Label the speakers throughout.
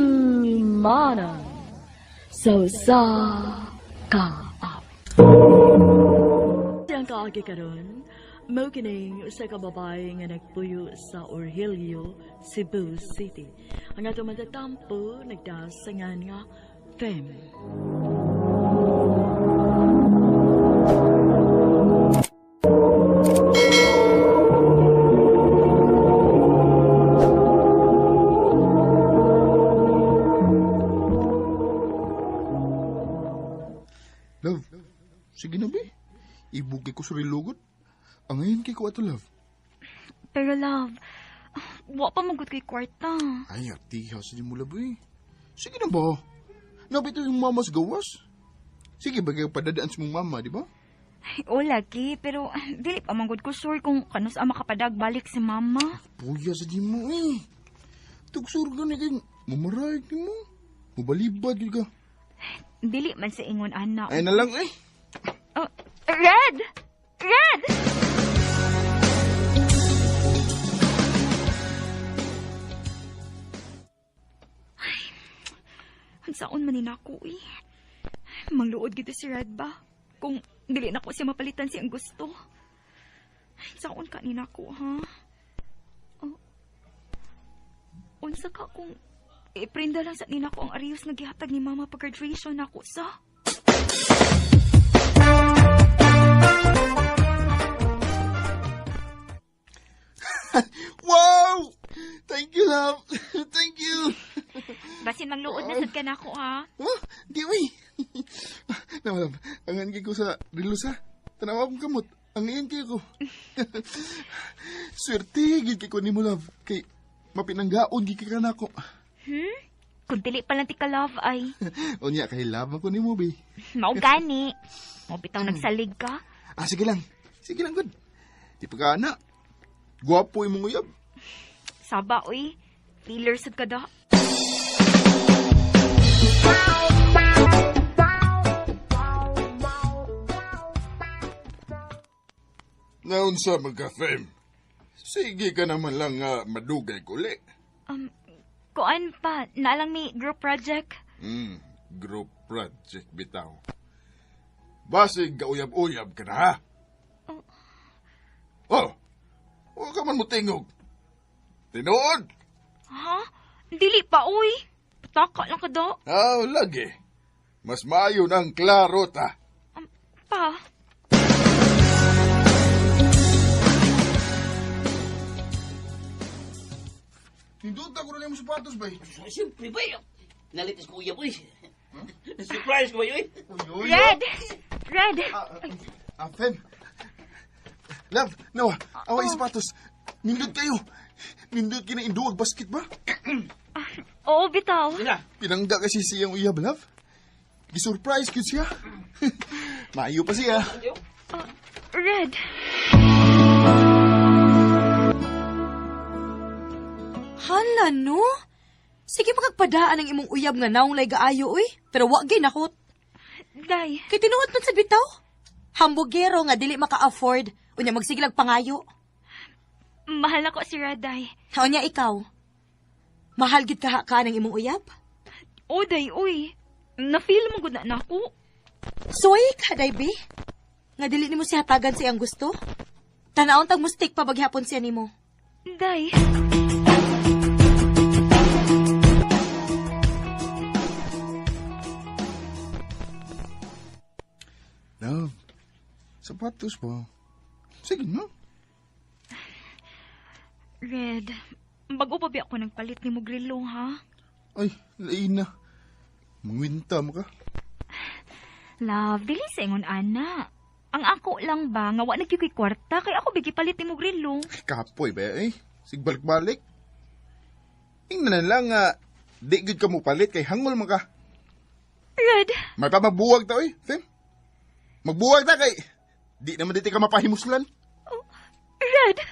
Speaker 1: Handumanan so sa kaap. Siyang kaagi karon, mao kining usa ka babae nga nagpuyo sa Orhilio, Cebu City. Ang ato matatampo nagdasangan nga Fem.
Speaker 2: Love, sige na ba? Ibugay ko sa rilugot. Ang ngayon kay ko ato, love.
Speaker 3: Pero love, wa pa magod kay kwarta.
Speaker 2: Ay, atiha sa mo, love, eh. Sige na ba? Nabito yung mamas gawas. Sige, bagay padadaan sa mong mama, di ba?
Speaker 3: Ay, o lagi, pero dili pa magod ko sure kung kano sa makapadag balik si mama.
Speaker 2: Puya sa di mo, eh. Tugsur ka na kay mamarayag ni mo. Mabalibad yun ka.
Speaker 3: Dili man sa ingon anak.
Speaker 2: Ay na lang, eh.
Speaker 3: Oh, Red! Red! Ay, ang saon man ako eh. Mangluod gito si Red ba? Kung dili na ko siya mapalitan siyang gusto. Ay, saon ka ni nako, ha? Oh. Unsa ka kung iprinda lang sa nina ko ang ariyos na gihatag ni mama pag graduation nako sa?
Speaker 2: Wow! Thank you, love. Thank you.
Speaker 3: Basin mangluod na sad ka nako, ha?
Speaker 2: Oh, di, uy. Love, angan kay ko sa rilos, ha? Tanawa akong kamot. Ang iyan kay ko. Swerte, gid kay ko ni mo, love. Kay mapinanggaon, gid kay ka na ako.
Speaker 3: Kung dili pa lang ti ka love ay.
Speaker 2: O niya, kahilaban ko ni mo, be.
Speaker 3: Mao gani. Mo bitaw nagsalig ka.
Speaker 2: Ah, sige lang. Sige lang, good. Di pa ka, anak. Gwapo yung mga uyab.
Speaker 3: Saba, uy. Feeler sad ka da.
Speaker 2: Naunsa magka-fame. Sige ka naman lang nga madugay kuli.
Speaker 3: Kuan pa, nalang mi group project.
Speaker 2: Group project bitaw. Basig gauyab-uyab ka na, ha? Oh! Huwag ka man mo tingog. Tinood!
Speaker 3: Ha? Dili pa, uy. Pataka lang ka da.
Speaker 2: Lagi. Mas maayo ng klaro ta.
Speaker 3: Pa.
Speaker 2: Hinduta ko na yung sapatos, bay.
Speaker 4: Siyempre ba yun? Nalitis ko uya po eh. Surprise ko ba yun?
Speaker 3: Red! Red!
Speaker 2: Fem. Love, nawa, away sapatos. Nindot kayo. Nindot kina-induwag basket ba?
Speaker 3: Oo, bitaw.
Speaker 4: Sina?
Speaker 2: Pinangga kasi siyang uyab, love. Gisurprise ko siya. Maayo pa siya.
Speaker 3: Red.
Speaker 1: Hala, no? Sige magagpadaan ang imong uyab nga naong lay gaayo, uy. Pero wag ginakot.
Speaker 3: Day.
Speaker 1: Kay tinuod man sa bitaw. Hambugero nga dili maka-afford. Unya magsigilag pangayo.
Speaker 3: Mahal ako si Red, day.
Speaker 1: Unya ikaw. Mahal gid ka ng imong uyab?
Speaker 3: O, day, uy. Na-feel mo gud na nako.
Speaker 1: Soy ka, day, be. Nga dili nimo siya hatagan sa iyang gusto. Tanaon tag mustik pa baghapon siya nimo.
Speaker 3: Day.
Speaker 2: Love, sapatos pa. Sige na.
Speaker 3: Red, bago pa ba ako nagpalit ni mo grilong, ha?
Speaker 2: Ay, lain na. Mangwinta mo ka.
Speaker 3: Love, dili sa ingon, ana. Ang ako lang ba, nga wa nagyukoy kwarta, kay ako bigi palit ni mo grilong.
Speaker 2: Kapoy ba eh? Sigbalik-balik. Ingnan na lang nga, di good ka mo palit kay hangol mo ka.
Speaker 3: Red,
Speaker 2: May pa magbuwag ta, oy, Fem. Magbuwag ta kay, di naman dito ka mapahimuslan.
Speaker 3: Red.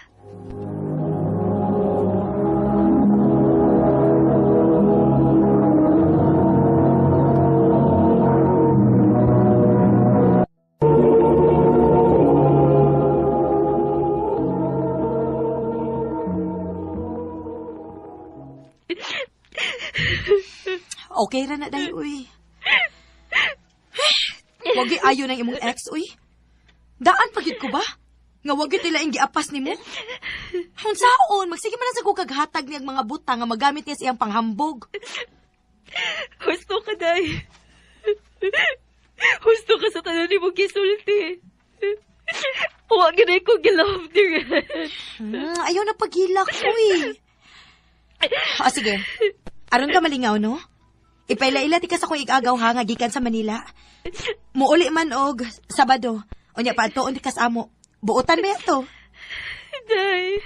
Speaker 5: Okay ra na, day, uy. Wag ayo ng imong ex, uy. Daan pagid ko ba? Nga wag nila ang giapas nimo. Unsaon, magsige man lang sa kaghatag niyang mga buta nga magamit niya sa iyang panghambog.
Speaker 3: Gusto ka, day. Gusto ka sa tanan ni mong gisulti. Huwag na ko gilove ni Red.
Speaker 5: Ayaw na paghilak, uy. O sige, aron ka malingaw, no? Ipaila-ila ti ka sa kong igagaw ha, nga gikan sa Manila. Muuli man og Sabado. O niya pa atoon ti kas amo. Buotan ba ito?
Speaker 3: Day.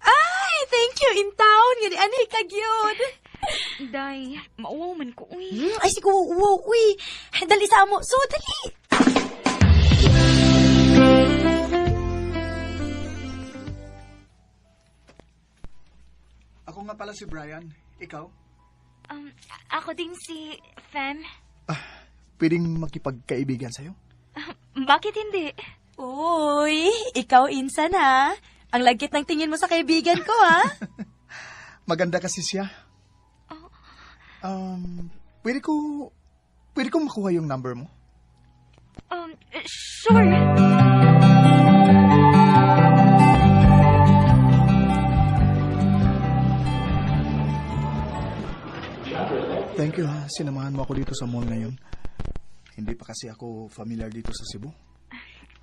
Speaker 5: Ay, thank you in town. Nga ni ani kagyod.
Speaker 3: Day, mauwaw man ko, uy.
Speaker 5: Ay, siguro, wow, uy. Dali sa amo. So, dali.
Speaker 6: Ako nga pala si Brian. Ikaw?
Speaker 3: Ako din si Fem.
Speaker 6: Pwedeng makipagkaibigan sa'yo?
Speaker 3: Bakit hindi?
Speaker 5: Uy, ikaw insan ha. Ang lagkit ng tingin mo sa kaibigan ko ha.
Speaker 6: Maganda kasi siya. Pwede ko makuha yung number mo?
Speaker 3: Sure.
Speaker 6: Thank you ha. Sinamahan mo ako dito sa mall ngayon. Hindi pa kasi ako familiar dito sa Cebu.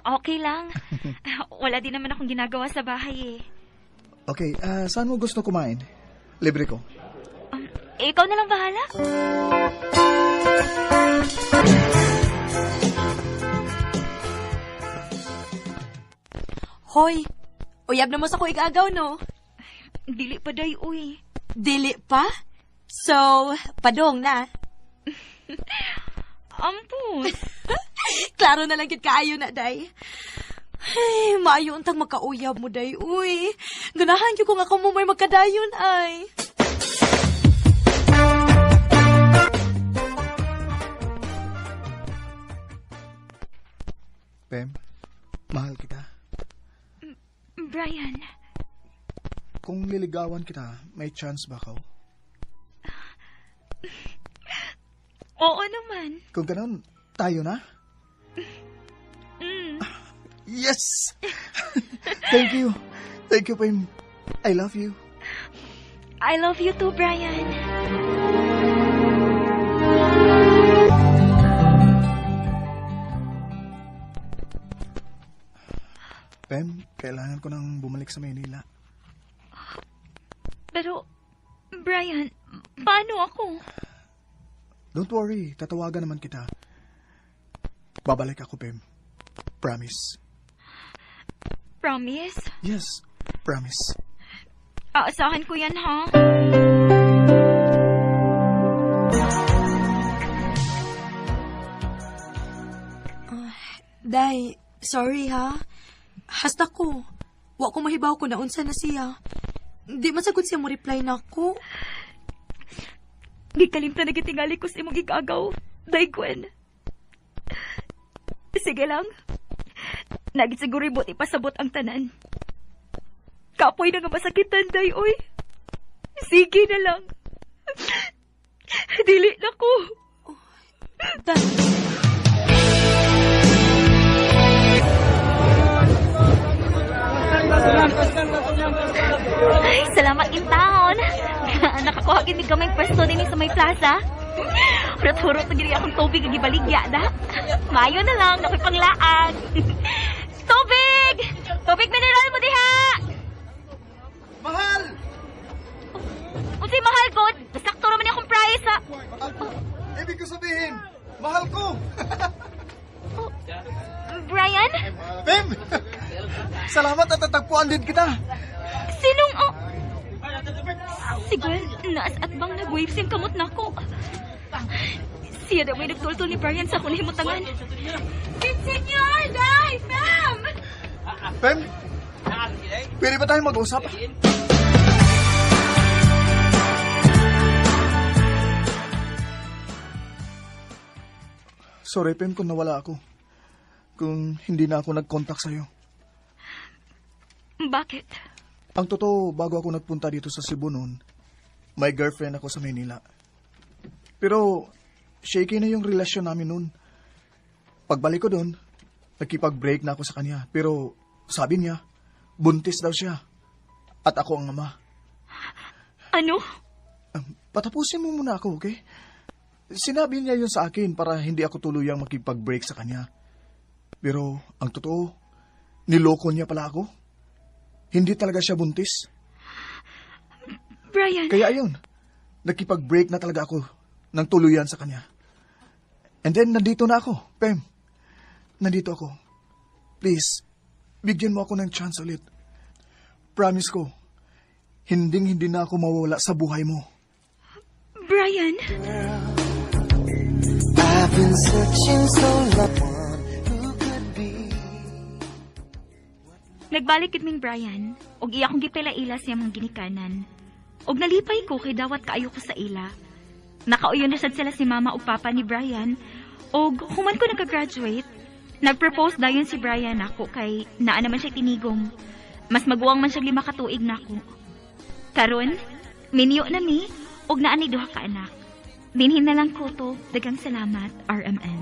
Speaker 3: Okay lang. Wala din naman akong ginagawa sa bahay eh.
Speaker 6: Okay, saan mo gusto kumain? Libre ko.
Speaker 3: Ikaw na lang bahala.
Speaker 5: Hoy, uyab na mo sa ko igagaw, no?
Speaker 3: Dili pa, day, uy.
Speaker 5: Dili pa? So, padong na.
Speaker 3: Ampun.
Speaker 5: Klaro na lang kit kaayo na, day. Ay, maayo untang makauyab mo, day. Uy, ganahan ko kung ako mo may magkadayon, ay.
Speaker 6: Pem, mahal kita.
Speaker 3: Brian,
Speaker 6: Kung liligawan kita, may chance ba ako?
Speaker 3: oo naman.
Speaker 6: Kung ganun, tayo na? Yes! Thank you. Thank you, Pem. I love you.
Speaker 3: I love you too, Brian.
Speaker 6: Pem, kailangan ko nang bumalik sa Maynila.
Speaker 3: Pero, Brian, paano ako?
Speaker 6: Don't worry, tatawagan naman kita. Babalik ako, Pem. Promise.
Speaker 3: Promise?
Speaker 6: Yes, promise.
Speaker 3: Aasahan ko yan, ha?
Speaker 5: Day, sorry ha. Hasta ko. Wa ko mahibaw ko na unsa na siya. Di masagod siya mo reply na ako.
Speaker 3: Gikalimta na gitingali ko sa imong gigagaw. Day, Gwen. Sige lang. Nagisiguro ibot ipasabot ang tanan. Kapoy na nga masakitan, day, oy. Sige na lang. Dili na ko.
Speaker 5: Day.
Speaker 3: Ay, salamat in town. Nakakuha gini kamay pwesto din sa may plaza. Hurot-hurot na gini akong tubig ang ibaligya na. Mayo na lang, nakoy panglaan. Tubig! Tubig mineral mo diha!
Speaker 6: Mahal!
Speaker 3: Unsay mahal ko? Sakto naman akong price ha.
Speaker 6: Ibig ko sabihin, mahal ko!
Speaker 3: Brian?
Speaker 6: Pem! Salamat at tatagpuan din kita.
Speaker 3: Sinong Si Gwen, naas at bang nag-wave sim kamot na ko. Siya daw may nagtultol ni Brian sa akong himutangan. Senyor! Day! Ma'am!
Speaker 6: Pem, pwede ba tayo mag-usap? Sorry, Pem, kung nawala ako. kung hindi na ako nag-contact sa'yo.
Speaker 3: Bakit?
Speaker 6: Ang totoo, bago ako nagpunta dito sa Cebu noon, may girlfriend ako sa Manila. Pero, shaky na yung relasyon namin noon. Pagbalik ko doon, nakipag-break na ako sa kanya. Pero, sabi niya, buntis daw siya. At ako ang ama.
Speaker 3: Ano?
Speaker 6: Patapusin mo muna ako, okay? Sinabi niya yun sa akin para hindi ako tuluyang makipag-break sa kanya. Pero, ang totoo, niloko niya pala ako. Hindi talaga siya buntis.
Speaker 3: Brian,
Speaker 6: Kaya ayun, nakipag-break na talaga ako ng tuluyan sa kanya. And then, nandito na ako, Pem. Nandito ako. Please, bigyan mo ako ng chance ulit. Promise ko, hinding-hindi na ako mawawala sa buhay mo.
Speaker 3: Brian,
Speaker 7: I've been searching so long. Who could be?
Speaker 3: nagbalik gid ming Brian, og iya kong gipila-ila siya mga ginikanan. Og nalipay ko kay dawat kaayo ko sa ila. Nakauyon na sad sila si mama ug papa ni Brian, og human ko nagka-graduate, nag-propose dayon si Brian nako kay naa naman siya tinigom. Mas maguwang man siya 5 ka tuig nako. Karon, minyo na mi og naa ni duha ka anak. Dinhin na lang ko to. Daghang salamat, RMN.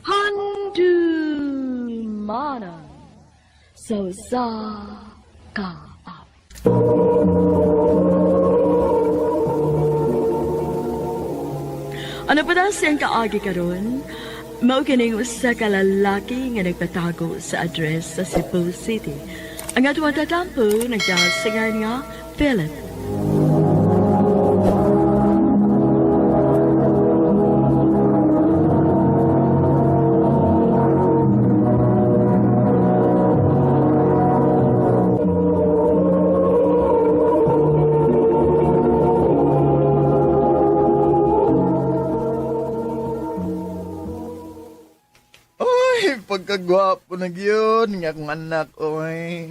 Speaker 1: Handu mana so sa ka. Ano pa daw siyang kaagi karon? Mao kining usa ka lalaki nga nagpatago sa address sa Cebu City. Ang atong tatampo nagdasingan nga Philip.
Speaker 6: Ay, pagkagwapo na yun, nga akong anak, oy.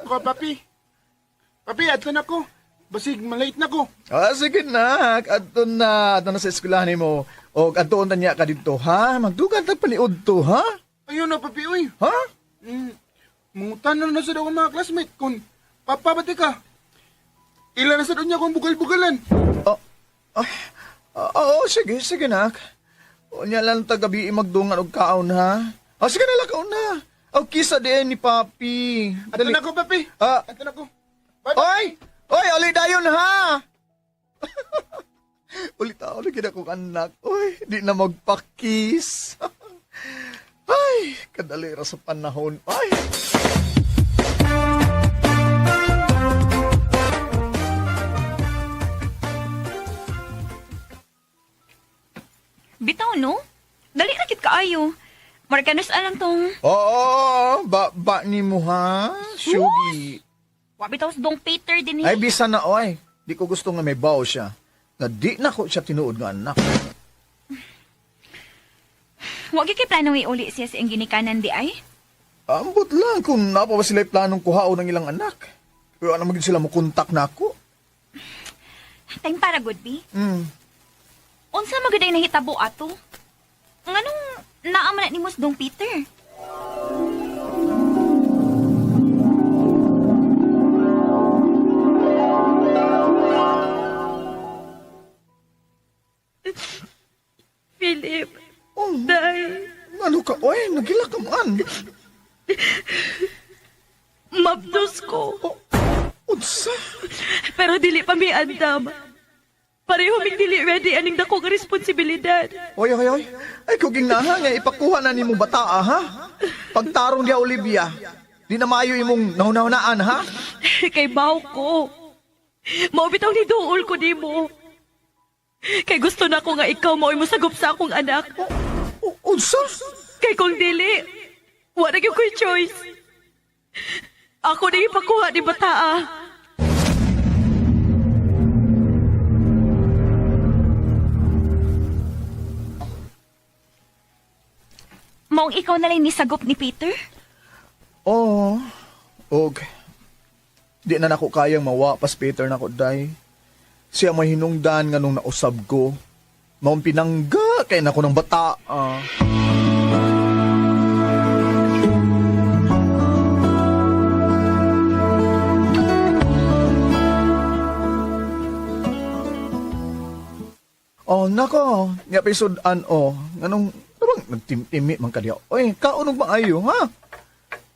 Speaker 2: Ako, papi. Papi, ato na ko. Basig, malate na ko.
Speaker 6: Sige na, ato na sa eskwelahan mo. O, ato na niya ka dito, ha? Magdugan tagpaniod to, ha?
Speaker 2: Ayun na, papi, uy.
Speaker 6: Ha?
Speaker 2: Mungutan na sa daw ang mga classmate kung papabati ka. Ilan na sa doon niya kung bugal-bugalan.
Speaker 6: Oo, sige, nak. O niya lang tagabi magdungan og kaon, ha? Sige na lang kaon na. O, kisa din ni Papi.
Speaker 2: Ato na ko, papi.
Speaker 6: Ah.
Speaker 2: Ato na ko. Bye-bye.
Speaker 6: Oy, uli dayon, ha? Ulit ako na kong anak. Oy, di na magpakis. Ay, kadalira sa panahon. Ay.
Speaker 3: Bitaw no? Dali na kit kaayo. Markanos alang tong
Speaker 6: Oo, ba ni mo, ha? Shugi.
Speaker 3: wa bitaw sa dong Peter din
Speaker 6: Ay, bisa na, oy. Di ko gusto nga may baw siya. Na di na ko siya tinuod nga anak.
Speaker 3: Wa gyud kay planong iuli siya sa iyang ginikanan di ay.
Speaker 6: Ambot lang kung napa ba sila planong kuhaon ng ilang anak. Pero ano magiging sila mo kontak na ako?
Speaker 3: Tayong para good be. Unsa magaday nahitabo ato? Nganong naaman na ni Mos Dong Peter?
Speaker 1: Philip,
Speaker 6: Oh,
Speaker 1: dahil
Speaker 6: ano ka? Oy, nagila ka man.
Speaker 1: mabdos ko.
Speaker 6: Unsa?
Speaker 1: Pero dili pa mi andam. Pareho mig dili ready aning dako nga responsibilidad.
Speaker 6: Oy. Ay, kuging naha nga, ipakuha na ni mo bata, ha? Pagtarong niya, Olivia. Di na maayo imong nahunahunaan, ha?
Speaker 1: Kay baw ko. Maubitaw ni duol ko nimo. Kay gusto na ko nga ikaw mao mo sagop sa akong anak.
Speaker 6: Unsa?
Speaker 1: Kay kung dili, wala gyud ko'y choice. Ako na ipakuha ni bataa.
Speaker 3: Maong ikaw na lang nisagop ni Peter?
Speaker 6: Oo. Og, di na nako kayang mawapas Peter nako day. Siya may hinungdan nga nung nausab ko. Maong pinangga kay nako ng bata. Oh, nako. Nga pisudan, Anong, nabang nagtimtimi man ka diya. Oy, kaunog maayo, ha?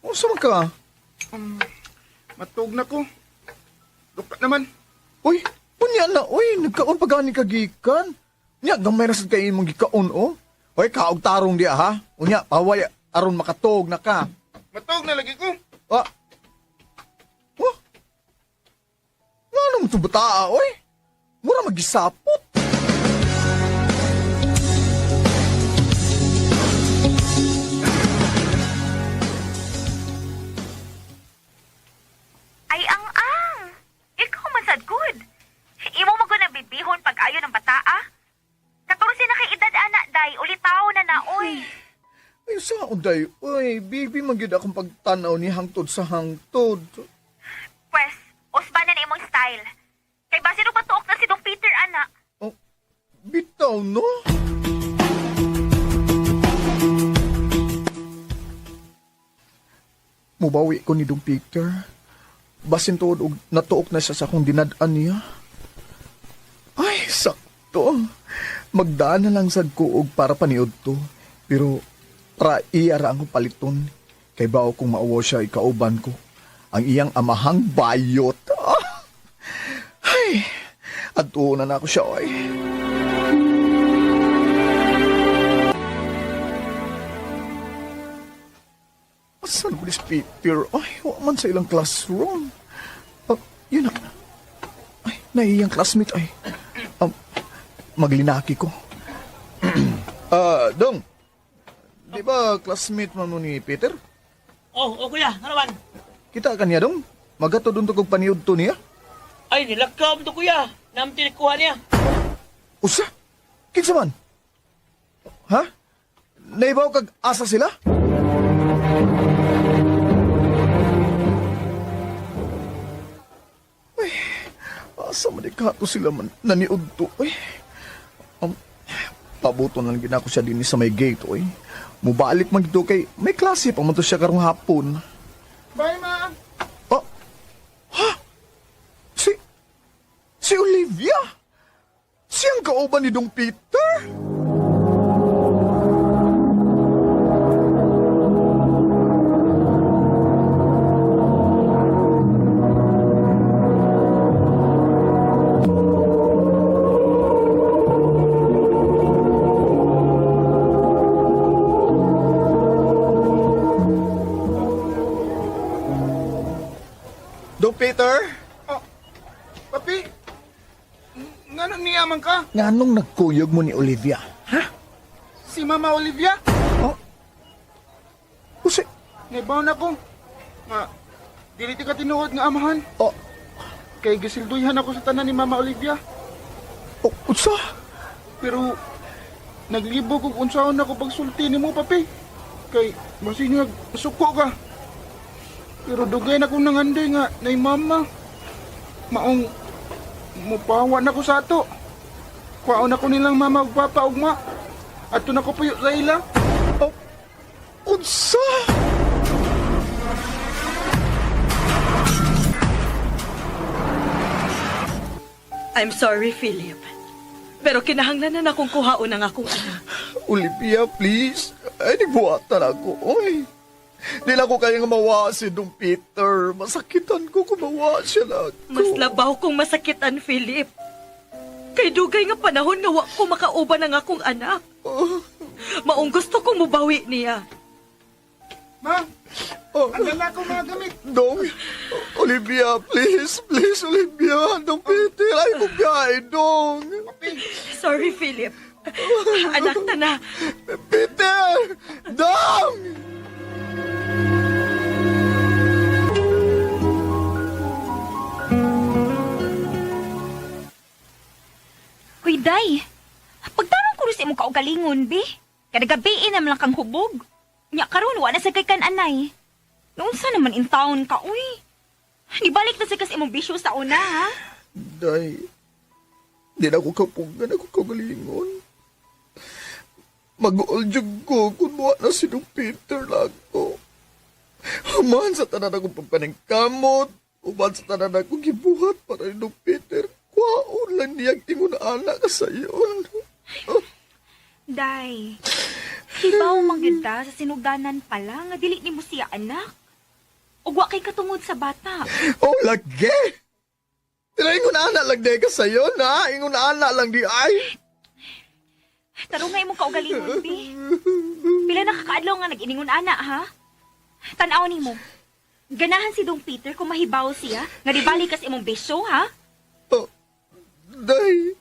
Speaker 6: Unsa man ka?
Speaker 2: Matug na ko. Luka naman.
Speaker 6: Uy, unya na, nagkaon pa gani kagikan. Nya, gamay na sad kay imong gikaon, Oy, kaog tarong diya, ha? Unya, paway, aron makatog na ka.
Speaker 2: Matug na lagi ko.
Speaker 6: Ah. Nga naman ito bataa, Mura magisapot.
Speaker 3: Ay, ang. Ikaw man sad good. Imo mo na bibihon pag ayo ng bata, ah? 14 na kay edad, anak, day. Ulitaw na na, oy.
Speaker 6: Ay, saan, day? Bibi, magyud akong pagtanaw ni hangtod sa hangtod.
Speaker 3: Pwes, usba na imong style. Kay base no batuok na si Dong Peter, anak.
Speaker 6: Oh, bitaw, no? Mubawi ko ni Dong Peter. Basin tuod og natuok na siya sa akong dinadaan niya. Ay, sakto. Magdaan na lang sad ko og para paniod to. Pero iyara ang paliton. Kay bao kung maawa siya ikauban ko. Ang iyang amahang bayot. Ay, atuunan na ako siya, Asan ko ni Peter? Ay, wala man sa ilang classroom. Yun na. Ay, naiyang classmate. Ay, maglinaki ko. Dong. Di ba classmate mo ni Peter?
Speaker 4: Oh, kuya, harawan.
Speaker 6: Kita ka niya, Dong? Magatod doon kong paniod to niya?
Speaker 4: Ay, nilakaw to kuya. Namin tinikuha niya.
Speaker 6: Usa? Kinsa man? Ha? Naibaw kag asa sila? Ay, asa manikato sila man naniod to, pabuto na lang ginako siya din sa may gate, Mubalik man dito kay may klase pa man to siya karong hapon.
Speaker 2: Bye, ma.
Speaker 6: Oh, ha? Si Olivia? Siyang kauban ni Dong Peter? Dong Peter?
Speaker 2: Papi, nga nang niyaman ka?
Speaker 6: Nganong nagkuyog mo ni Olivia?
Speaker 2: Si Mama Olivia?
Speaker 6: Kasi,
Speaker 2: Naibaw na ko. Nga, dili ti ka tinuod nga amahan.
Speaker 6: oh,
Speaker 2: Kay gisilduhan ako sa tanan ni Mama Olivia.
Speaker 6: utsa?
Speaker 2: Pero, naglibo kung unsaon ako pagsulti ni mo, papi. Kay, masinag, suko ka. Pero dugay na kong nangandoy nga, nay mama. Maong, mupawan ako sa ato. Kwaon ako nilang mama ug papa ug ma. Ato na ko puyo sa ila.
Speaker 6: Unsa?
Speaker 1: I'm sorry, Philip. Pero kinahanglan na akong kuhaon ang akong anak.
Speaker 6: Olivia, please. Ay, dibuatan ako, Di lang ko kayang mawa si Dong Peter. Masakitan ko kung mawa siya lang.
Speaker 1: Mas labaw kong masakitan, Philip. Kay dugay nga panahon nga wa ko makauban ang akong anak. Maong gusto kong mubawi niya.
Speaker 2: Ma, ang dala ko mga gamit.
Speaker 6: Dong, Olivia, please, Olivia. Dong Peter, ay mo biyahe, Dong.
Speaker 1: Sorry, Philip. Anak na na.
Speaker 6: Peter! Dong!
Speaker 3: Hoy, day. Pagtarong ko rin sa imong kaugalingon, bi. Kada gabiin naman lang kang hubog. Nya karon wa na sa kay kan anay. Noon sa naman in town ka, uy. Nibalik na sa kas imong bisyo sa una, ha?
Speaker 6: Day, di na ako kapungan ako kagalingon. Mag-uoljug ko kung buwan na si Dong Peter lang ko. Human sa tanan akong pagpaningkamot, uman sa tanan akong gibuhat para ni Dong Peter. Kwaon lang niyang ingon anak ka sayon.
Speaker 3: Day, hibaw manggida sa sinuganan pala nga dili nimo siya anak. Ug wa kay katungod sa bata.
Speaker 6: Oh, lagi! Tira ingon anak lang di ka sayon, ha? Ingon anak lang di ay.
Speaker 3: Taro nga imong kaugalingon, bi. Pila nakakaadlaw nga nag-iningon ana, ha? Tan-aw nimo. Ganahan si Dong Peter kung mahibaw siya nga di balik kas imong bisyo, ha?
Speaker 6: Oh, day.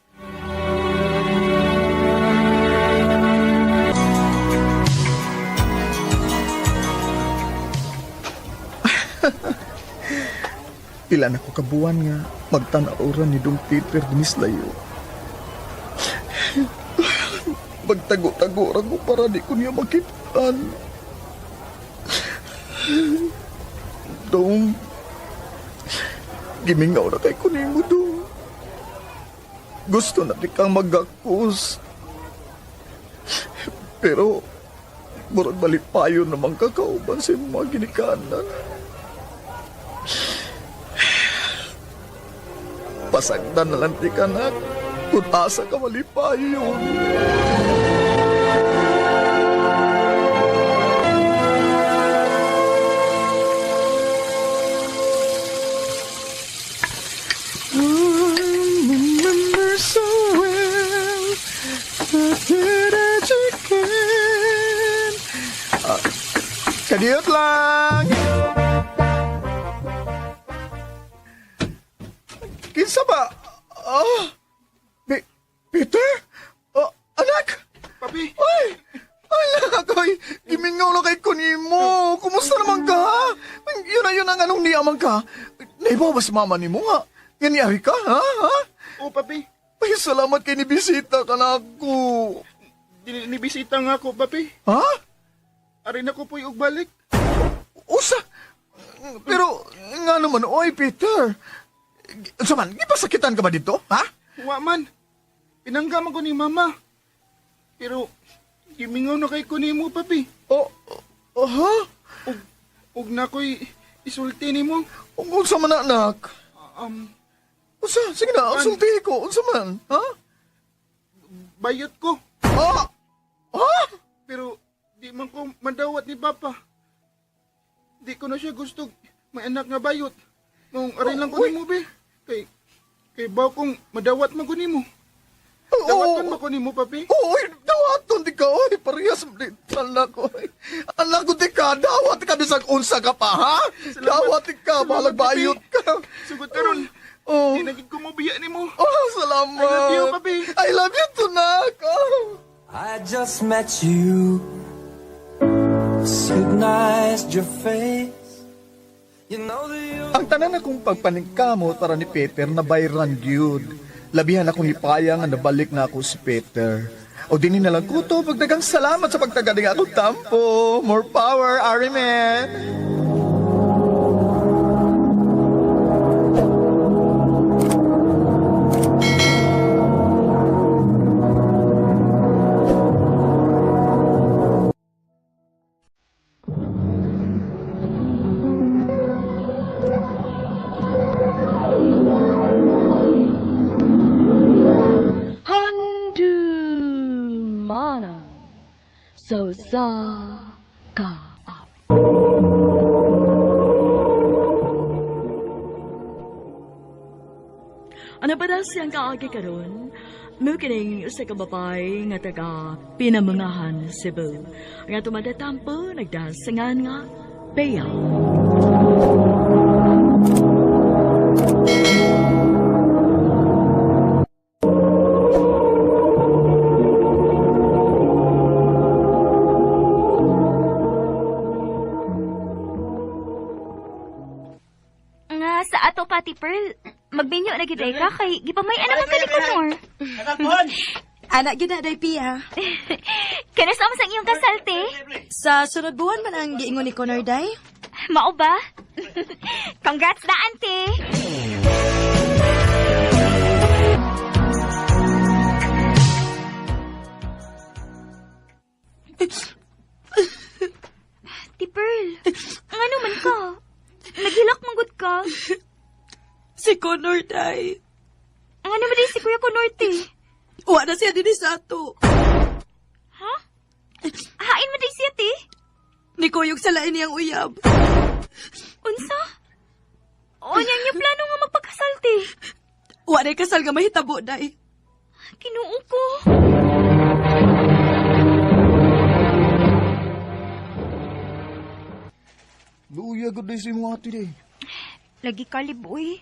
Speaker 6: Pila na ko kabuan nga magtanauran ni Dong Peter dinis layo. Magtago-tago ra ko para di ko niya makitaan. Dong, gimingaw na kay kunin mo, Dong. Gusto na di kang mag-akus. Pero, murag malipayo namang kakauban sa iyong mga ginikanan. Pasagdan na lang di ka na kung asa ka malipayo. Remember so well the day that you came. Kadiyot lang! Kinsa ba? Peter? Anak?
Speaker 2: Papi,
Speaker 6: Ay! Anak, ay! Gimingaw na kay kunimo. Kumusta naman ka, ha? Yun ang anong niyaman ka. Naibaw ba si mama ni mo, ha? Nganyari ka, ha?
Speaker 2: oh papi,
Speaker 6: Ay, salamat kay nibisita ka na ako.
Speaker 2: nibisita nga ako, papi.
Speaker 6: Ha?
Speaker 2: Arin ako po'y ugbalik.
Speaker 6: Usa? Pero, nga naman, oy, Peter. Saman, ipasakitan ka ba dito, ha?
Speaker 2: Wa man, pinanggaman ko ni mama. Pero, gimingaw na kay kunimo, papi.
Speaker 6: Ha?
Speaker 2: Ug na ko'y isulti ni mo.
Speaker 6: Unsa man, anak? Unsa? Sige na, sulti ko. Unsa man, ha?
Speaker 2: Bayot ko.
Speaker 6: Ha?
Speaker 2: Pero, di man ko madawat ni papa. Di ko na siya gusto may anak nga bayot. Nung arin lang ko ni mo, be. Kay baw kong madawat man ko ni mo. Dawatan ba ko ni mo, papi?
Speaker 6: Oy, dawaton di ka, oy. Parehas, anak ko. Anak ko di ka, dawat ka bisag unsa ka pa, ha? Dawat ka, balag bayot ka.
Speaker 2: Sugod karon.
Speaker 6: Oh.
Speaker 2: Di naging kumubiya ni mo.
Speaker 6: Oh, salamat.
Speaker 2: I love you, papi.
Speaker 6: I love you too, nak. Oh.
Speaker 7: I just met you, scrutinized your face. You know that you
Speaker 6: Ang tanan akong pagpaningkamot para ni Peter na bayran gyud. Labihan akong ipaya nga nabalik na ako si Peter. O dini na lang ko to, pagdagang salamat sa pagtagading akong tampo. More power, Arimen.
Speaker 1: Mana so sa ka up. Ano ba daw siyang kaagi karon? Mukining sa kababay nga taga Pinamungahan, Cebu. Nga tumadatampo, nagdasangan nga, Bea.
Speaker 3: Nga sa ato Pati Pearl, magbinyo na giday ka kay gipamay ana ka Nicanor.
Speaker 4: Natapon!
Speaker 5: Anak gyud na day Pia.
Speaker 3: Kana sa ang iyong kasalte?
Speaker 5: Sa sunod buwan man ang giingon ni Connor, day?
Speaker 3: Mao ba? Congrats na, auntie! Ti Pearl, ano man ka? Naghilak manggod ka?
Speaker 5: Si Connor, day.
Speaker 3: Ano ba din si Kuya Conorte?
Speaker 5: Uwa na siya din sa ato.
Speaker 3: Ha? Hain mo din siya, ti?
Speaker 5: Ni Kuyog sa lain niyang uyab.
Speaker 3: Unsa? O niya niya plano nga magpagkasal, ti?
Speaker 5: Uwa na kasal nga mahitabo, day.
Speaker 3: Kinuo ko.
Speaker 6: Luya, good day sa imong ate day.
Speaker 3: Lagi kalib, uy.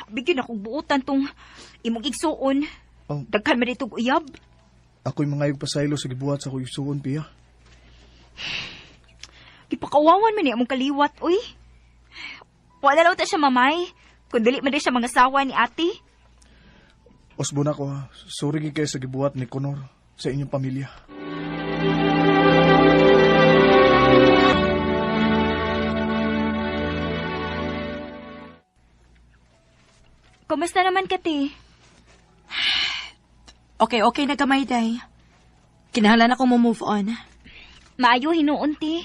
Speaker 3: Bigyan akong buutan tong imong igsuon.
Speaker 6: Oh.
Speaker 3: Daghan man itong uyab.
Speaker 6: Ako'y mangayog pasaylo sa gibuhat sa kuy suon, Pia.
Speaker 3: Ipakawawan man niya among kaliwat, uy. Wala lang ta siya mamay. Kung dili man din siya mga sawa ni ate.
Speaker 6: Osbon ako ha. Sorry gid kayo sa gibuhat ni Connor sa inyong pamilya.
Speaker 3: Kumusta naman ka, ti?
Speaker 5: Okay na gamay, day. Kinahanglan ako mo move on.
Speaker 3: Maayo hinuon, ti.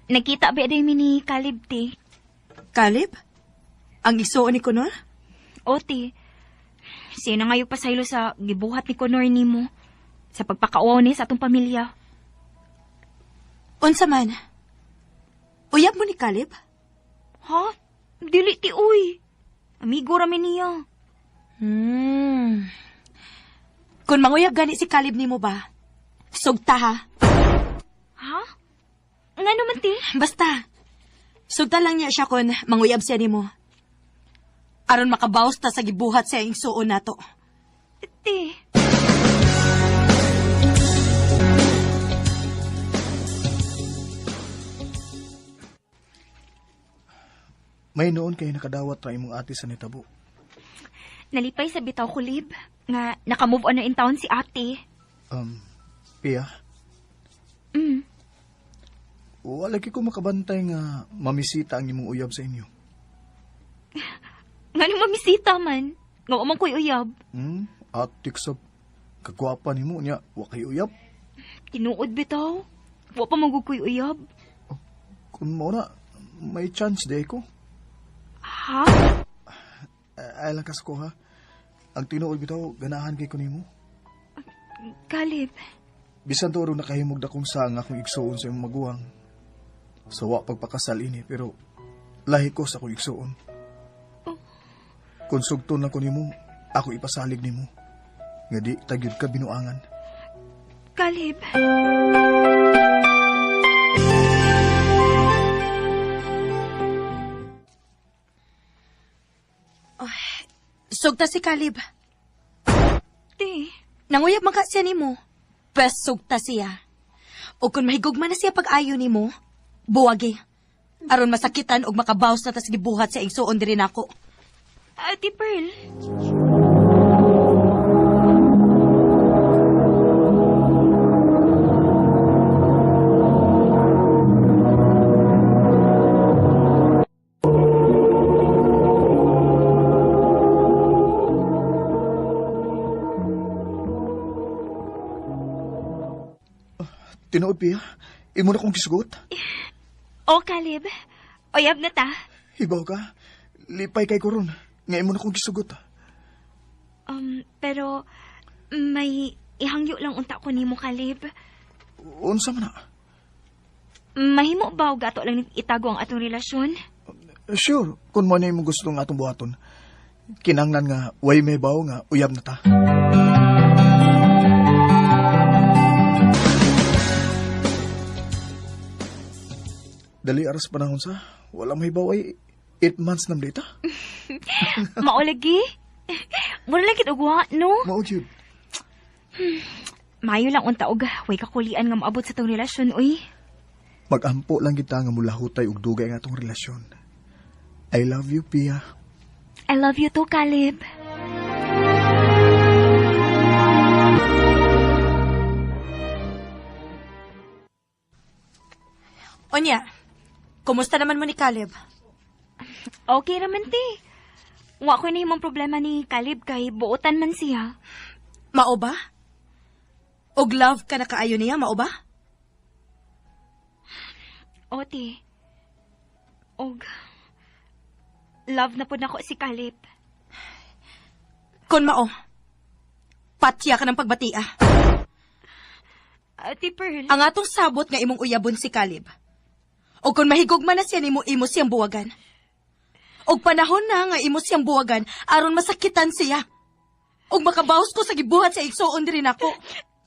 Speaker 3: Nakita ba day mi ni Caleb, ti?
Speaker 5: Caleb? Ang isuon ni Connor?
Speaker 3: O, ti. Siya na ngayon pasaylo sa gibuhat ni Connor ni mo. Sa pagpakauaw ni sa atong pamilya.
Speaker 5: Unsa man? Uyab mo ni Caleb?
Speaker 3: Ha? Dili, ti, uy. Amigo rami niya.
Speaker 5: Kung manguyab gani si Caleb ni mo ba? Sugta ha?
Speaker 3: Ha? Nga naman, ti?
Speaker 5: Basta. Sugta lang niya siya kung manguyab siya ni mo. Aron makabawas ta sa gibuhat sa iyong suon nato.
Speaker 3: Ti.
Speaker 6: May noon kayo nakadawat na imong ate sa nitabo.
Speaker 3: Nalipay sa bitaw ko, Lib. Nga nakamove on na in town si ate.
Speaker 6: Pia,
Speaker 3: Mm.
Speaker 6: wala ko makabantay nga mamisita ang imong uyab sa inyo.
Speaker 3: Nga nung mamisita man. Nga umang ko'y uyab.
Speaker 6: Atik sa kagwapa ni mo niya, wakay uyab.
Speaker 3: Tinuod bitaw. Wa pa magug ko'y uyab.
Speaker 6: Kung mo na, may chance day ko.
Speaker 3: Ha?
Speaker 6: Ay lakas ko ha. Ang tinuod bitaw, ganahan kay ko nimo.
Speaker 3: Caleb.
Speaker 6: Bisan to ron nakahimog na kung saan akong igsuon sa imong maguwang. Sawa pagpakasal ini, pero lahi ko sa akong igsuon. Kung sugton na ko nimo, ako ipasalig nimo. Nga di tagyod ka binuangan.
Speaker 3: Caleb.
Speaker 5: Sugta si Caleb.
Speaker 3: Ti.
Speaker 5: Nanguyab man ka siya ni mo. Pes sugta siya. O kung mahigugman na siya pag-ayo ni mo, buwagi. Aron masakitan og makabawas na tas gibuhat sa iyong suon diri nako.
Speaker 3: Ate Pearl.
Speaker 6: Tinuod, Pia. Imo na kong kisugot.
Speaker 3: O, Caleb. Oyab na ta.
Speaker 6: Hibaw ka. Lipay kay koron. Nga imo na kong kisugot.
Speaker 3: Pero may ihangyo lang unta ko nimo, Caleb.
Speaker 6: Unsa man na?
Speaker 3: Mahimo ba og gato lang itago ang atong relasyon?
Speaker 6: Sure, kung mo na yung gusto ng atong buhaton. Kinanglan nga, way may baw nga, uyab na ta. Dali aras panahon sa, wala may baw ay 8 months nam dita.
Speaker 3: Maolagi. Mura lang kitugwa, no?
Speaker 6: Mao jud.
Speaker 3: Mayo lang unta og way kakulian nga maabot sa tong relasyon, uy.
Speaker 6: Magampo lang kita nga mulahutay og dugay nga atong relasyon. I love you, Pia.
Speaker 3: I love you too, Caleb.
Speaker 5: Onya, kumusta naman mo ni Caleb?
Speaker 3: Okay raman, te. Wa ko nahimong problema ni Caleb kay buotan man siya.
Speaker 5: Mao ba? Og love ka na kaayo niya, mao ba?
Speaker 3: O, te. Og, love na po na ko si Caleb.
Speaker 5: Kon mao, patya ka ng pagbatia.
Speaker 3: Ate Pearl.
Speaker 5: Ang atong sabot nga imong uyabon si Caleb. O kung mahigugman na siya nimo imo siyang buwagan. Og panahon na nga imo siyang buwagan aron masakitan siya. Og makabawas ko sa gibuhat sa igsoon diri nako.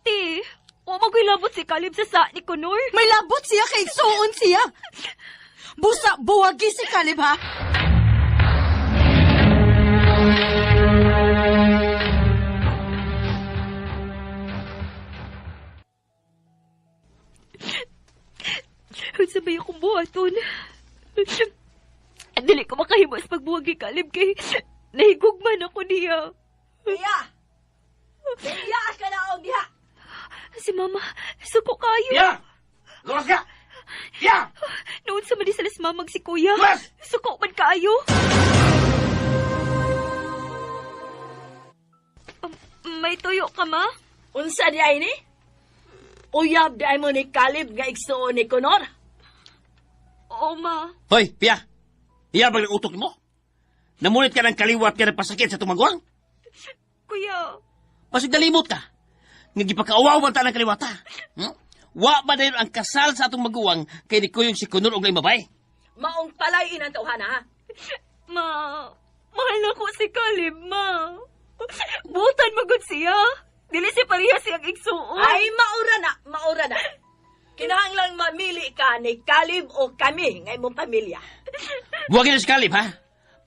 Speaker 3: Te, wa magilabot si Caleb sa sa ni Conor.
Speaker 5: May labot siya kay igsoon siya. Busa buwagi si Caleb ha.
Speaker 3: Sabay akong buhaton. Dili ko makahimo sa pagbuwag ni Caleb kay nahigugman ako niya.
Speaker 5: Pia! Pia ka na og diha.
Speaker 3: Si Mama, suko kayo.
Speaker 4: Ya! Luwas ka! Ya!
Speaker 3: Noon sa manisalas mamag si Kuya.
Speaker 4: Luwas!
Speaker 3: Suko man kaayo. May tuyo ka, Ma?
Speaker 1: Unsa di ay ni? Uyab di ay mo ni Caleb nga igsuon ni Conor?
Speaker 3: Oo, Ma.
Speaker 4: Hoy, Pia! Iya bang utok mo? Namunit ka ng kaliwat ka ng pasakit sa tumagwang?
Speaker 3: Kuya,
Speaker 4: Pasig nalimot ka. Nga gipakaawaw man ta ng kaliwata. Hmm? Wa ba dayon ang kasal sa atong maguwang kay di kuyong si Kunor og laing babae?
Speaker 1: Maong palay inang tawhana ha?
Speaker 3: Ma, mahal na ko si Caleb, Ma. Butan magod siya. Dili si pareha siyang igsuon.
Speaker 1: Ay, maura na. Kinahanglang mamili ka ni Caleb o kami nga imong pamilya.
Speaker 4: Buwagin na si Caleb, ha?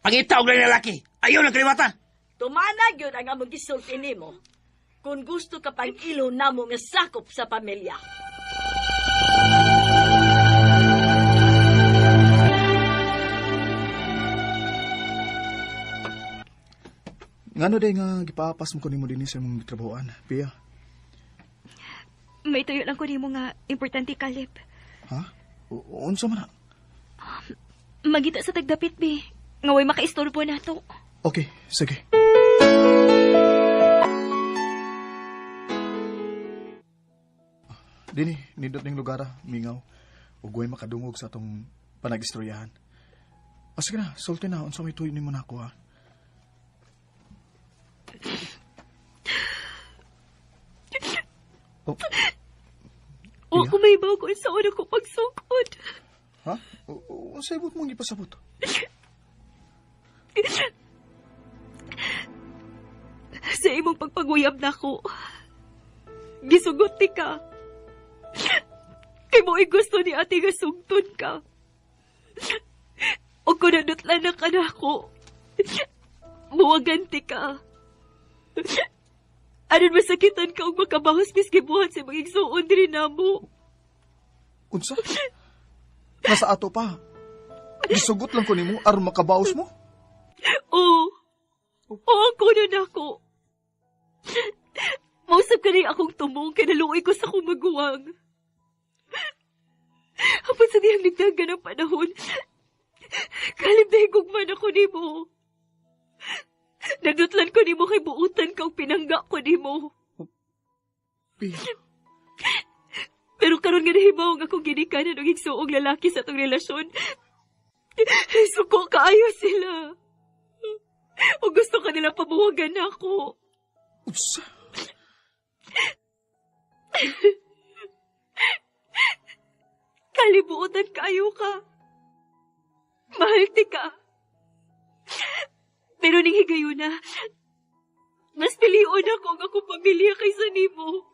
Speaker 4: Pangitaw lang ng lalaki. Ayaw ng kaliwata.
Speaker 1: Tumanag yun ang among gisulti nimo. Kung gusto ka pang ilo namo nga sakop sa pamilya.
Speaker 6: Ngano day nga gipapas mo ko nimo dinhi sa imong trabahoan, Pia?
Speaker 3: May tuyo lang ko nimo nga importante, Caleb.
Speaker 6: Ha? Unsa man na?
Speaker 3: Magita sa tagdapit, Bi. Nga way makaistorbo na to.
Speaker 6: Okay, sige. Dini, nindot ning lugar, mingaw. Ug way makadungog sa atong panagistoryahan. Sige na, sulti na, unsa may tuyo nimo nako ha. Oh.
Speaker 3: O kung may bago sa una ko pagsukod.
Speaker 6: Ha? Unsa ibot mong ipasabot?
Speaker 3: Sa imong pagpaguyab na ko, gisugot ti ka. Kay mo'y gusto ni ate nga sugton ka. O kung nanutlan na ka na ako, muwaganti ka. Aron masakitan ka o makabahos miskibuhat sa mga igsuon rin na mo.
Speaker 6: Unsa? Nasa ato pa. Gisugot lang ko nimo aron makabaos mo.
Speaker 3: Oo. Oo, kuno na ako. Mausap ka rin akong tumong kay naluoy ko sa akong maguwang. Hapon sa diyang nagdaga ng panahon, kalib na higugman ako ni mo. Nadutlan ko ni mo kay buutan kang pinangga ko ni mo.
Speaker 6: Pia.
Speaker 3: Pero karon nga nahibaw nga akong ginikanan ng igsuong lalaki sa itong relasyon. Suko kaayo sila. O gusto ka nila pabuwagan ako.
Speaker 6: Unsa?
Speaker 3: Kalibutan kayo ka. Mahal ti ka. Pero ning higayon na, mas pilion ako ang akong pamilya kaysa nimo.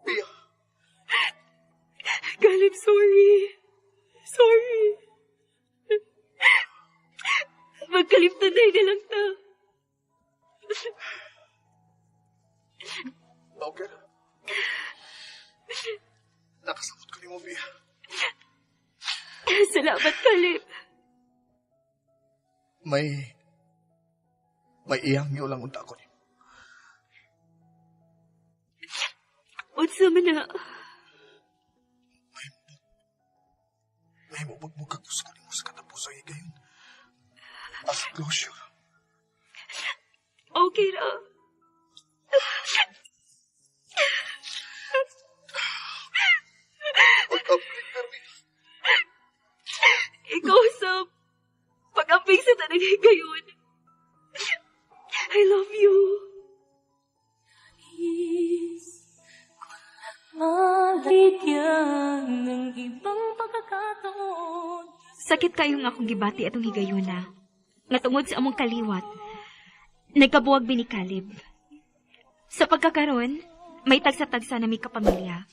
Speaker 6: Pia.
Speaker 3: Galip, sorry. Sorry. Magkalimtanay na lang ta.
Speaker 6: Okay. Nakasabot ko nimo, Pia.
Speaker 3: Salamat, Kalip.
Speaker 6: May iyang niyo lang unta ko nimo.
Speaker 3: Unsa man na.
Speaker 6: magmugagos ka mo sa katapusang higayon. As closure.
Speaker 3: Okay ra. Ikaw sa pag-amping sa tanang higayon. I love you.
Speaker 8: Mabigyan ng ibang pagkakataon.
Speaker 3: Sakit kayo nga akong gibati atong higayuna. Nga tungod sa among kaliwat, nagkabuwag binikalib. Sa pagkakaroon, may tagsa-tagsa na may kapamilya.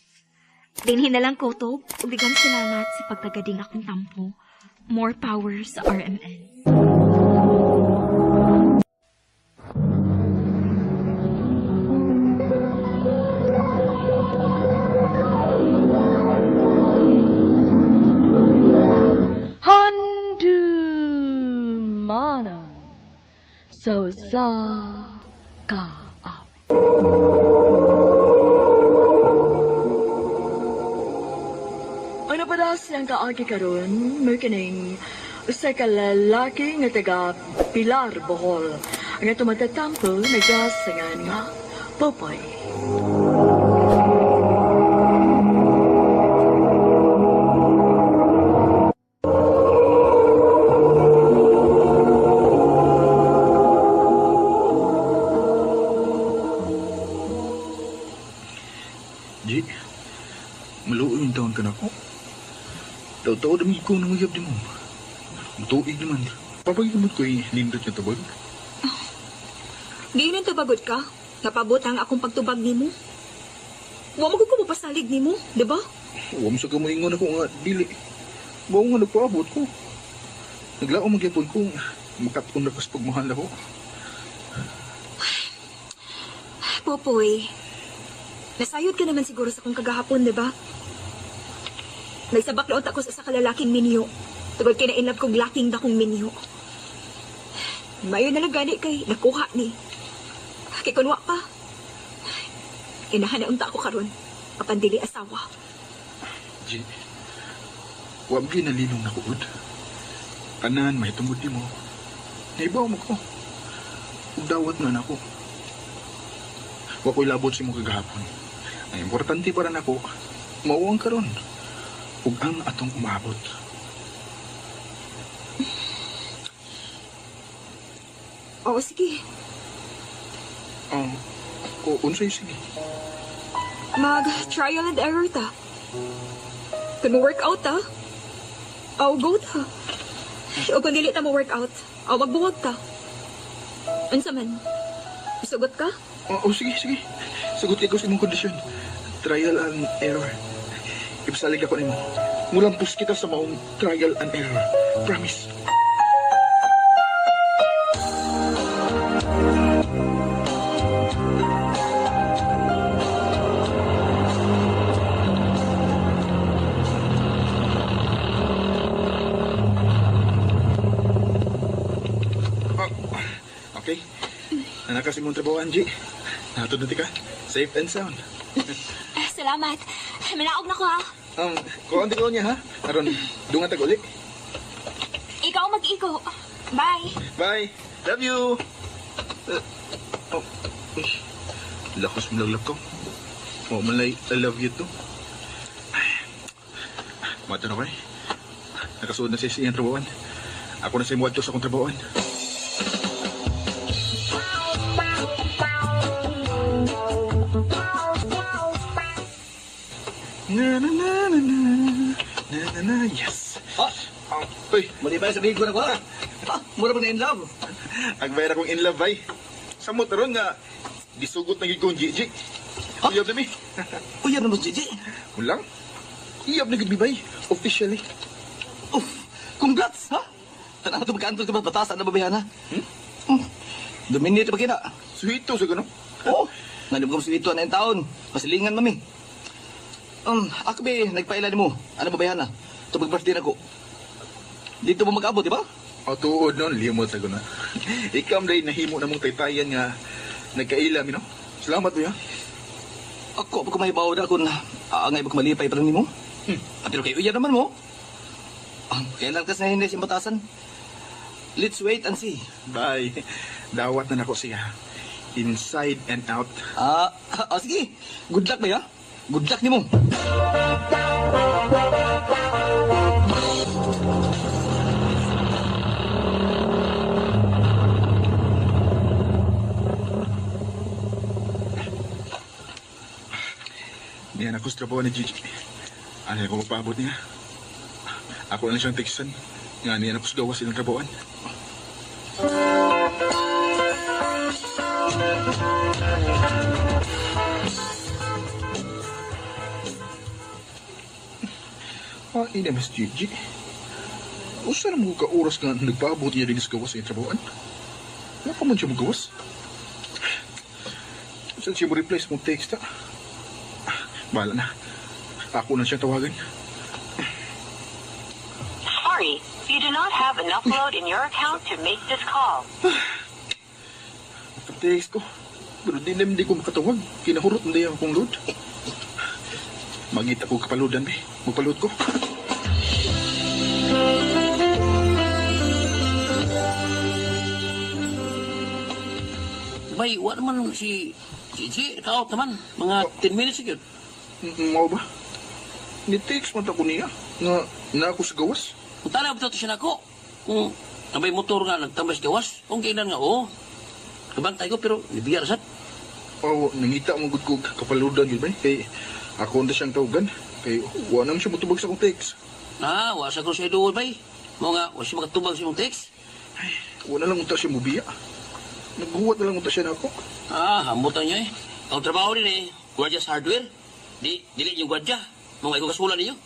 Speaker 3: Dinhin na lang kutob, ubigang salamat sa pagtagading akong tampo. More power sa RMN.
Speaker 1: Mana so sa ka up. Ano ba daw siyang kaagi karon? May kining usa ka lalaki nga taga Pilar, Bohol. Ang tumatatampo nagasangan nga Popoy.
Speaker 2: Ji, maluoy yung taon ka na ko. Taw-taw dami ko nang uyab di mo. Mutuig naman. Papagimot ko nindot yung tabag.
Speaker 3: Di nang tubagot ka? Napabutang akong pagtubag nimo. Wa mo ko mapasalig nimo, di ba?
Speaker 2: Huwag mo sa kamaingon ako nga dili. Bawa nga nagpaabot ko. Naglao magyapon ko. Makatun na kas pagmahal ako.
Speaker 3: Popoy, nasayod ka naman siguro sa kong kagahapon, di ba? May sabak laot ako sa kalalaking minyo. Tugod kinainlove kong laking dakong minyo. Mayo na lang gani kay nakuha ni. Kay kunwa pa. Inahan na unta ako karon. Papandili asawa.
Speaker 2: Ji, huwag ginalinong na kuod. Tanan, may tungod di mo. Naibaw mo ko. Huwag dawat na ako. Huwag ko'y labot si mo kagahapon. Ang importante para na ako, mauwang karon. Huwag ang atong umabot.
Speaker 3: Oo, sige.
Speaker 2: Unsay sige.
Speaker 3: Mag-trial and error ta. Kung mo-workout ta, go ta. O kung dili ta mo-workout, magbuwag ta. Unsa man? Isugot ka?
Speaker 2: Sige. Sagot ko sa imong kondisyon. Trial and error. Ipsalig ako nimo. Mulampos kita sa maong trial and error. Promise. Okay. Nanakas imong trabaho, Angie. Natod na ka. Safe and sound.
Speaker 3: Salamat. Minaog na ko ha.
Speaker 2: Kuhaan ko niya, ha? Aron, dungan tag uli.
Speaker 3: Ikaw mag-iko. Bye.
Speaker 2: Bye. Love you. Lakas mo laglap ko. Malay, I love you too. Mato na ko eh. Nakasuod na siya sa iyang trabawan. Ako na sa imuad ko sa akong trabawan. Na, yes. Uy,
Speaker 4: Mali ba sabihin ko na ko? Mura ba na in love?
Speaker 2: agbayar akong in love, bay. Sa motoron nga, disugot na gigong Gigi. Iyab na mi.
Speaker 4: Uyan naman, Gigi.
Speaker 2: Mulang? Iyab na gid mi, bay. Officially.
Speaker 4: Congrats, ha? Tanang ito magkaantol ka ba? Batasan na babayan, ha? Dominate ba kina?
Speaker 2: Suhito sa gano'n.
Speaker 4: Oo. Nandiyan ko sa ito na yung taon. Pasilingan, mami. Ako ba, nagpailan mo. Ano babayan, ha? Ito mag-birthday na ko. Dito mo mag-abot, di ba?
Speaker 2: Tuod nun, limot sa gano'n. Ikaw day nahimo na mong taytayan nga nagkaila, no? Salamat mo, ya.
Speaker 4: Ako pa kumahibaw na kung angay ba kumalipay pa rin mo. Pero kayo iyan naman mo. Kailan kas na hindi si batasan? Let's wait and see.
Speaker 2: Bye. Dawat na nako siya. Inside and out.
Speaker 4: Sige. Good luck ba ya? Good luck ni mo.
Speaker 2: Niyan ako sa trabaho ni Gigi. Ano ko magpaabot niya? Ako lang siyang teksan. Nga niyan ako sa gawas ilang trabahoan. Ini mas Gigi. Usa na mo ka oras nga nagpaabot niya din sa gawas ilang trabahoan? Wala pa man siya magawas. Saan siya mo replace mong text ha? Bahala na. Ako na siya tawagan.
Speaker 9: Sorry, you do not have enough load in your account to make this call.
Speaker 2: Text ko. Pero di naman di ko makatawag. Kinahurot na yung akong load. Magita ko kapaludan, be. Magpalud ko.
Speaker 10: Bay, wa naman si Ka-out naman. Mga 10 minutes siguro.
Speaker 2: Mau ba? Ni-text man ko niya. Nga na ako sa gawas.
Speaker 10: Kung tala ba ito siya nako? Kung nabay motor nga nagtambay sa gawas, kung kailan nga, oo. Kabantay ko, pero nabiyar sad.
Speaker 2: Oo, nangita mo gud ko kapaludan yun, bay. Kay ako na siyang tawagan. Kay wa naman siya matubag sa akong text.
Speaker 10: Wa sa ko siya doon, bay. Mo nga, wa siya makatubag sa imong text.
Speaker 2: Wala lang unta siya mubiya. Nagbuwat na lang unta siya na ako.
Speaker 10: Hamutan niya eh. Ang trabaho din eh, gwardiya sa hardware. Dili yung gwardiya. Mga ikaw kasulan ninyo.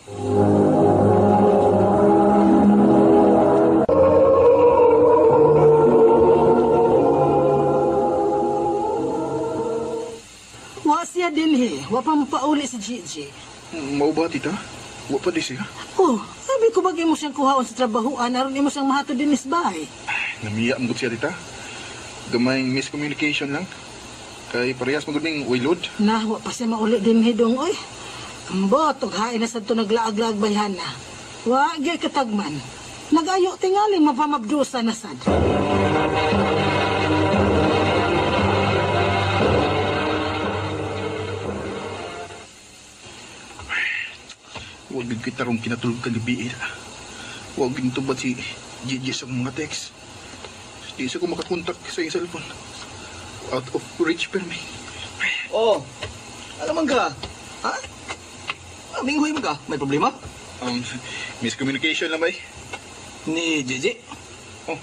Speaker 11: Wa siya din wa pa mapauli si Gigi.
Speaker 2: Mau ba, tita? Wa pa di siya.
Speaker 11: Oh, sabi ko bagay mo siyang kuhaon sa trabahoan, aron mo siyang mahatod din isbahay.
Speaker 2: Namiya mo siya, tita. Gamayng miscommunication lang. Kay parehas maguding waylod.
Speaker 11: Na, wa pa siya mauli din dong, oy. Ambot, og hain na sa ito naglaag-laag bayhan na. Wa, gyay katagman. Nagayo tingali, mapamabdusa na sad.
Speaker 2: Huwag din kita rong kinatulog ka gabi. Huwag din tubad si Gigi sa mga text. Di sa ko makakontak sa iyong cellphone. Out of reach per me.
Speaker 4: Alam ka? Ha? Minghoy mo ka? May problema?
Speaker 2: Miscommunication lang ba eh?
Speaker 4: Ni Jeje?
Speaker 2: Oh.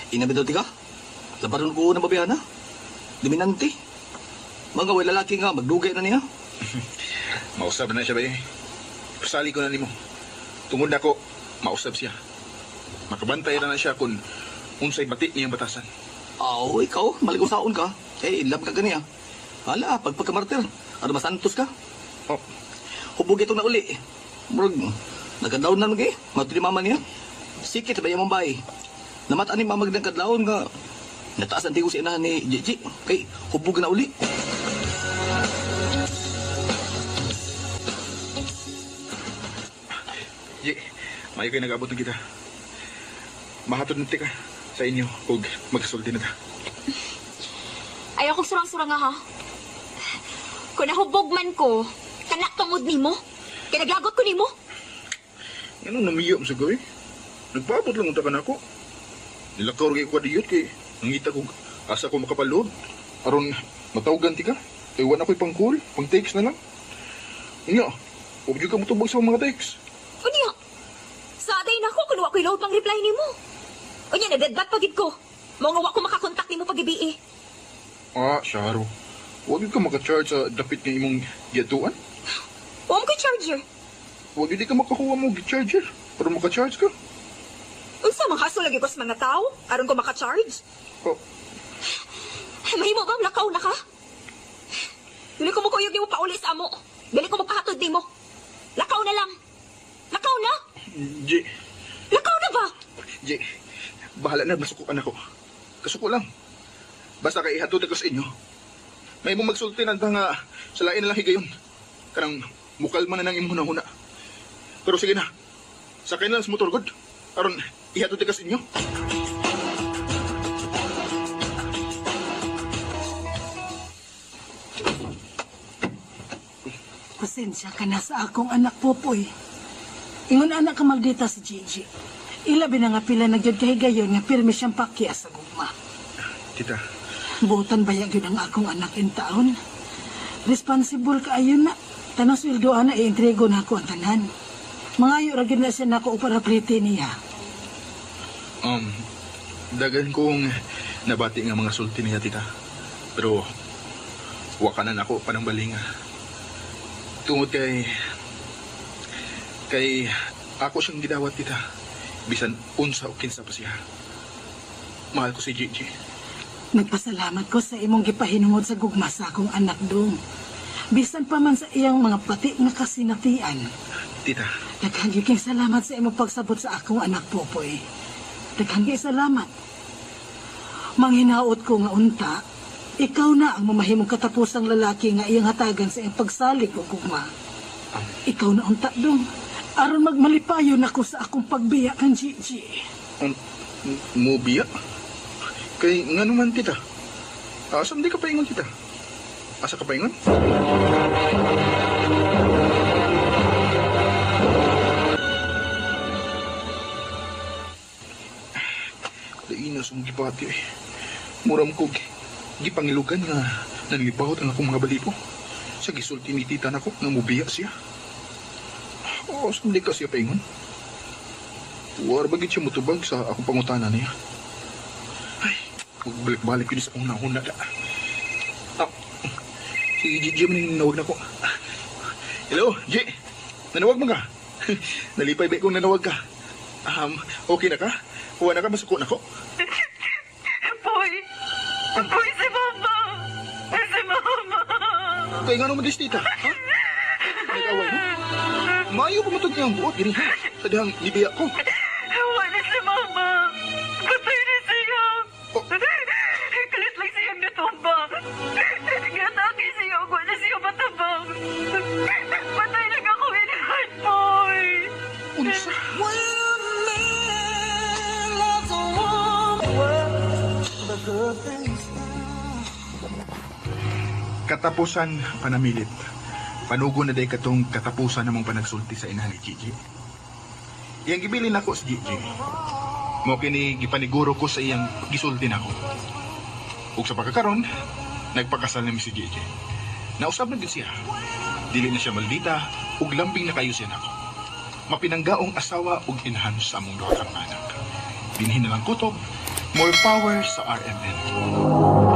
Speaker 4: Inabidoti ka? Labaron ko na babayan ha? Dominante. Mga way lalaki nga, magdugay na niya.
Speaker 2: Mausap na siya ba eh? Pasali ko na nimo. Tungod na ko, mausap siya. Makabantay na siya kung unsay bati niyang batasan.
Speaker 4: Ikaw, maligusaon ka. Love ka ganiya. Hala, pagpagkamartir. Ano masantos ka?
Speaker 2: Oh.
Speaker 4: Hubog itong na uli. Murag, nagkadaon na nung matuli mama niya. Sikit ba yung mambay? Namataan ni mamag ng kadlaon nga. Nataas ang tigo si inahan ni Gigi. Kay, hubog na uli.
Speaker 2: Gigi, mayo kayo nag-abot ng kita. Mahatod na ka sa inyo kung magkasulti na ta.
Speaker 3: Ayaw kong surang-surang nga ha. Kung nahubog man ko, kanak tungod ni mo. Kinaglagot ko ni mo.
Speaker 2: Ano namiyo mo sa gawin? Nagpaabot lang unta ka na ako. Nilakaw rin ko diyot kay nangita ko asa ko makapalod. Aron matawgan ti ka. Kaya wala ko'y pang call, pang text na lang. Nga, huwag ka matubag sa mga text.
Speaker 3: Unya, sa aday na ako kung wa ko'y load pang reply ni mo. Unya, nadadbat pagid ko. Mga wa ko makakontak ni mo pag-ibi eh.
Speaker 2: Sharo. Huwag ka makacharge sa dapit ng imong giyatuan.
Speaker 3: Huwag ko charger.
Speaker 2: Huwag ka makakuha mo charger para makacharge ka.
Speaker 3: Unsa mang haso lagi ko sa mga tao? Aron ko maka-charge?
Speaker 2: Oh,
Speaker 3: Mahimo ba lakaw na ka? Dili ko mo kuyog ni mo pauli sa amo. Dili ko magpahatod ni mo. Lakaw na lang. Lakaw na?
Speaker 2: J.
Speaker 3: Lakaw na ba?
Speaker 2: J. Bahala na, masukuan ako. Kasuko lang. Basta kay ihatod ako sa inyo. May mong magsulti ng nga sa lain na lang higayon. Kanang mukalma na ng imong huna. Pero sige na, Sakay na lang sa motor, God. Aron, ihatod ka sa inyo.
Speaker 11: Pasensya ka na sa akong anak Popoy. Ingon anak ka maldita si Gigi. Ilabi na nga pila nagyod kahigayon nga pirmi siyang pakya sa gugma.
Speaker 2: Tita,
Speaker 11: Butan bayag yun ang akong anak in taon. Responsible ka ayon na. Tanang sweldoan na i-entrego na ako ang tanan. Mangayo ragin na siya na ako para priti niya.
Speaker 2: dagan kong nabati nga mga sulti niya, tita. Pero, wakanan ako panang balinga. Tungod kay ako siyang gidawat, tita. Bisan unsa o kinsa pa siya. Mahal ko si Gigi.
Speaker 11: Nagpasalamat ko sa imong gipahinungod sa gugma sa akong anak dong. Bisan pa man sa iyang mga pati nga kasinatian.
Speaker 2: Tita,
Speaker 11: Daghang gyud salamat sa imong pagsabot sa akong anak Popoy. Daghang gyud salamat. Manghinaot ko nga unta, ikaw na ang mamahimong katapusang lalaki nga iyang hatagan sa iyang pagsalig o gugma. Ikaw na unta dong. Aron magmalipayon ako sa akong pagbiya kan Gigi.
Speaker 2: mubiya? Kay nga naman, tita. Asam di ka paingon, tita? Asa ka paingon? Dainas mong gipati eh. Muram ko gipangilugan nga nanlipahot ang akong mga balipo. Sa gisulti ni tita na ko nga mubiya siya. O, asam di ka siya paingon? War bagit siya mutubag sa akong pangutana niya. Ay, magbalik-balik yun sa akong nahuna da. Si Gigi man yung nanawag na ko. Hello, G. Nanawag mo ka? Nalipay ba kung nanawag ka? Okay na ka? Huwa na ka, masuko na ko?
Speaker 8: Boy! Boy, si Mama! Si Mama!
Speaker 2: Kaya nga naman dis, tita. Ha? Nag-away mo? Maayo pa matod niya ang buot, gini. Sa dihang nibiya ko.
Speaker 8: Wala si Mama! Patay na siya! Kalit lang siyang natumba. Ngataki siya, wala siya matabang. Patay lang ako in heart, boy!
Speaker 2: Unsa? Katapusan panamilit. Panugo na day katong katapusan namang panagsulti sa ina ni Gigi. Iyang gibilin ako si Gigi. Mo kini gipaniguro ko sa iyang gisulti nako. Ug sa pagkakaron, nagpakasal na mi si Gigi. Nausab na gid siya. Dili na siya maldita ug lambing na kayo siya nako. Mapinanggaong asawa ug inhan sa among duha ka anak. Binhin na lang kutob, more power sa RMN.